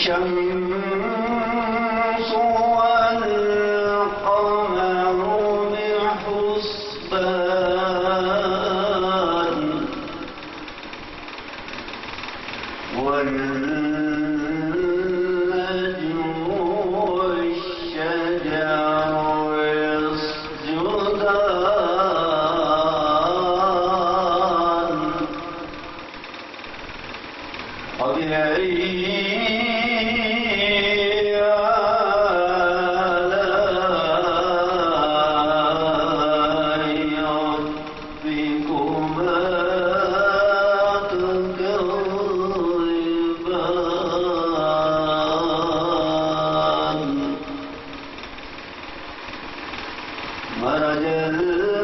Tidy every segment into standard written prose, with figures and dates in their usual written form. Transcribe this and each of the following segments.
والشمس والقمر بحسبان والنجم والشجر يسجدان فبأي مرج البحرين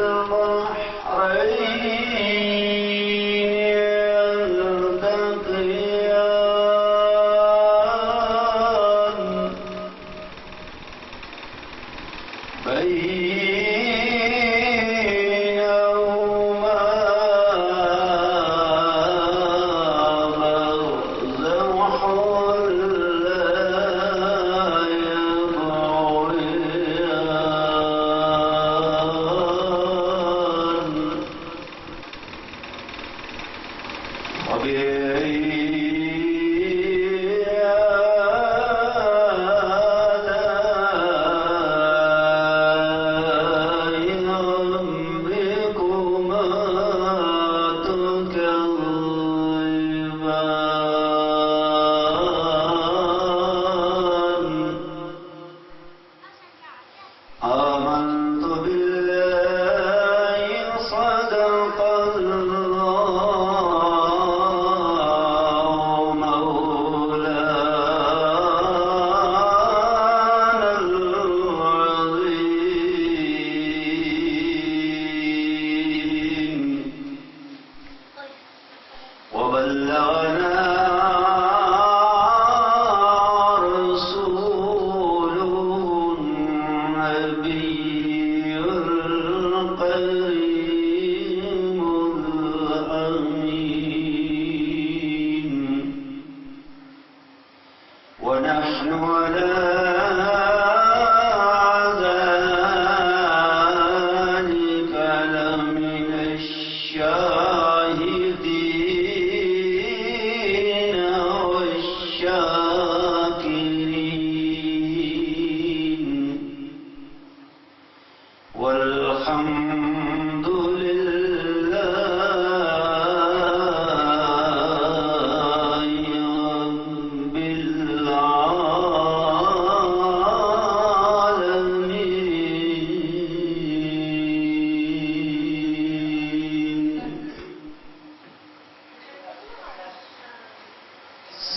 يلتقيان بينهما برزخ لا يبغيان وبأي آلاء ربكما تكذبان آمنت بالله صدق الله مولانا العظيم وبلغنا رسوله النبي الكريم الأمين ونحن على ذلك لمن الشاهدين والشاكرين والحمد لله رب العالمين.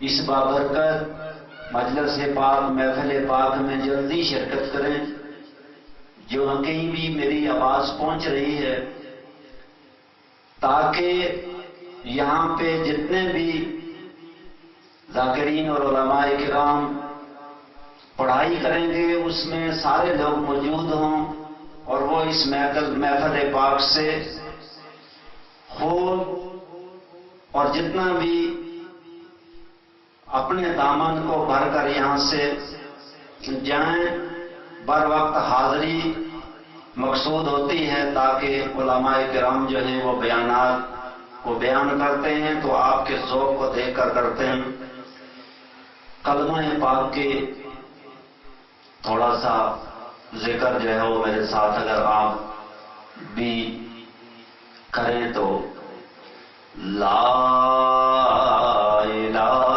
اس بابرکت مجلس پاک محفل پاک میں جلدی شرکت کریں. جو کہیں بھی میری آواز پہنچ رہی ہے تاکہ یہاں پہ جتنے بھی ذاکرین اور علماء کرام پڑھائی کریں گے اس میں سارے لوگ موجود ہوں اور وہ اس محفل پاک سے خود اور جتنا بھی اپنے دامن کو بھر کر یہاں سے جائیں. بر وقت حاضری مقصود ہوتی ہے تاکہ علماء کرام جو ہیں وہ بیانات کو بیان کرتے ہیں تو آپ کے ذوق کو دیکھ کر کرتے ہیں. کلمہ پاک کے تھوڑا سا ذکر جو ہے وہ میرے ساتھ اگر آپ بھی کریں تو لا الہ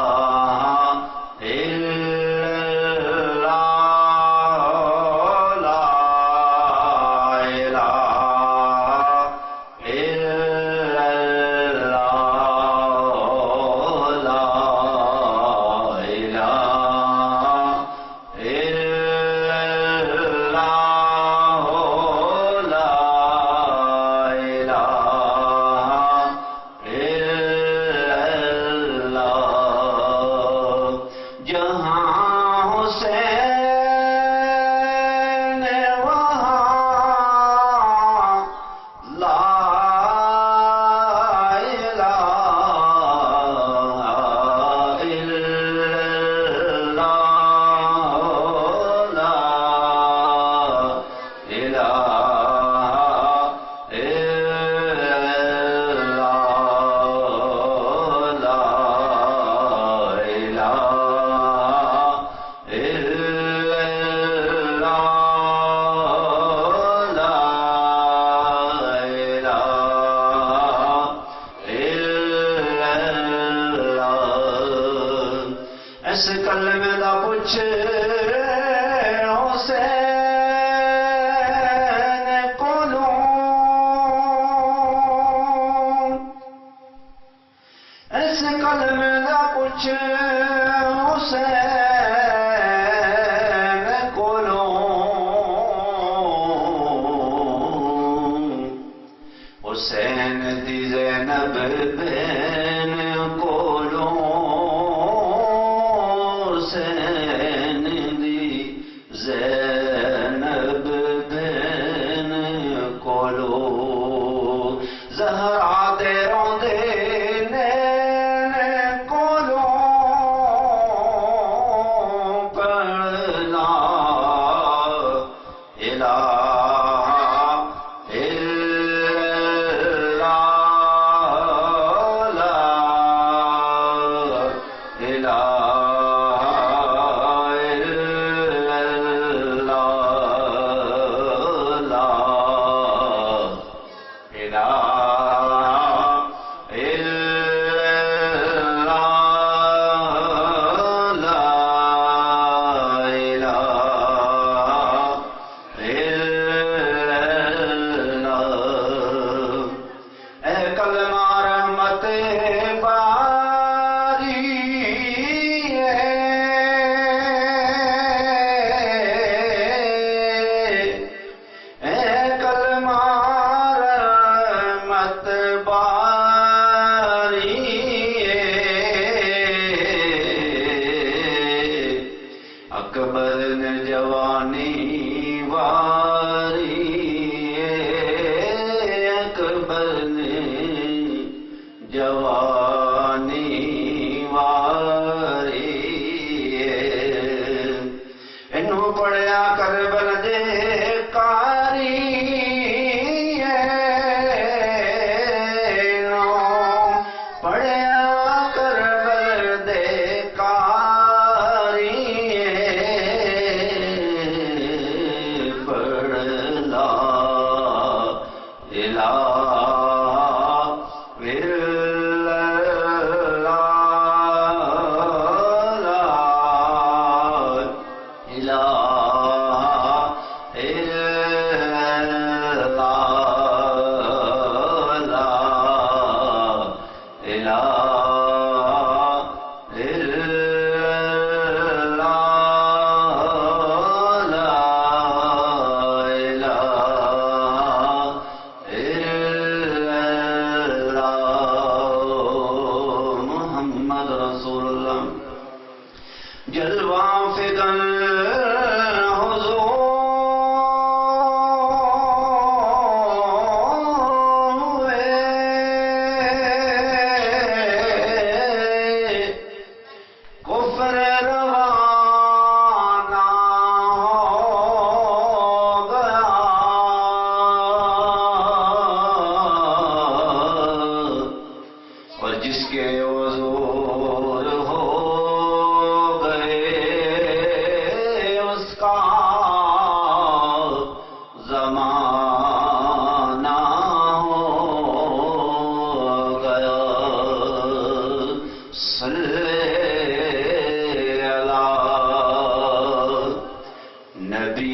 نبینا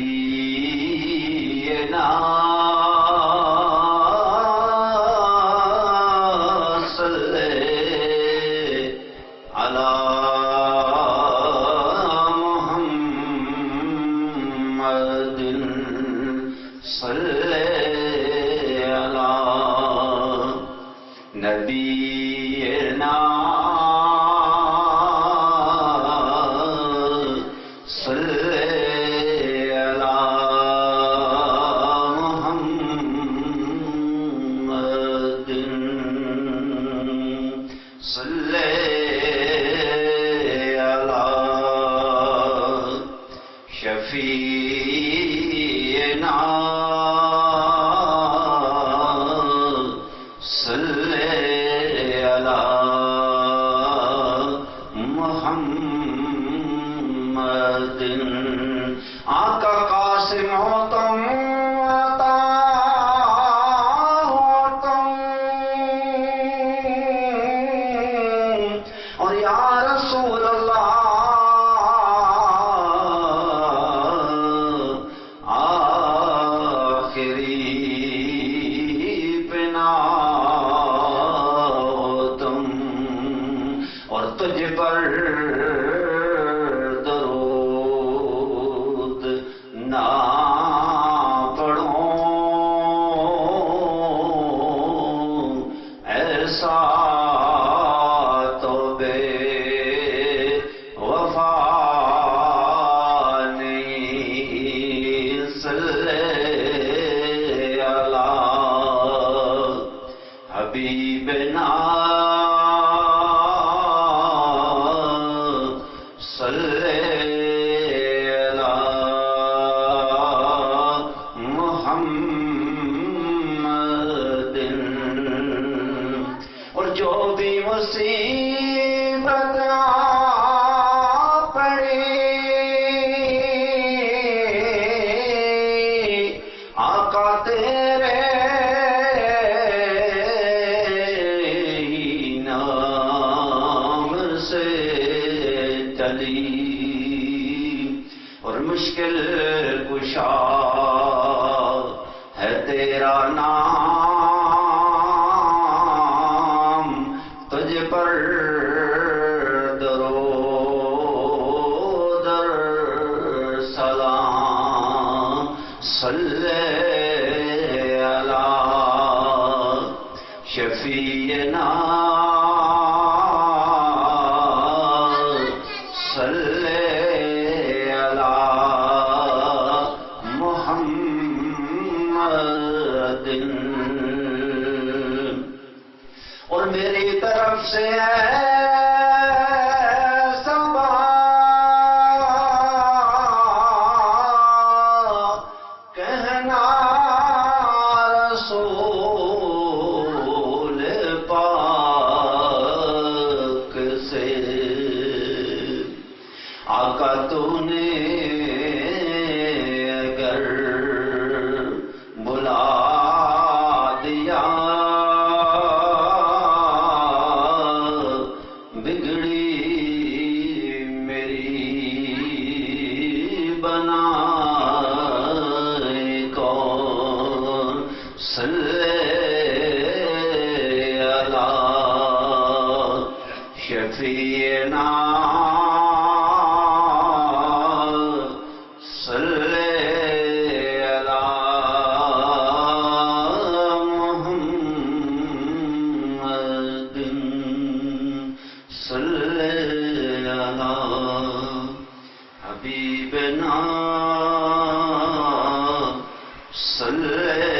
صلی علی محمد صلی علی نبینا شفیعنا صلی علی محمد آقا قاسم ہو تم عطا ہو تم اور یا رسول اللہ تجھ پر درود نہ پڑھوں ایسا تو بے وفا نہیں صلی علی حبیبنا صلی علی محمد اور جو بھی مصیبت پڑی آقا تیرے ہی نام سے چلی اور مشکل کشا ہے تیرا نام تجھ پر درود سلام صلی علی شفیعنا صلی علی محمد اور میری طرف سے سبا کہنا رسول پاک سے آقا تو نے اگر بلا دیا بگڑی میری بنا کون صلی علی شفیعنا صلی علی محمد صلی علی حبیبنا صلی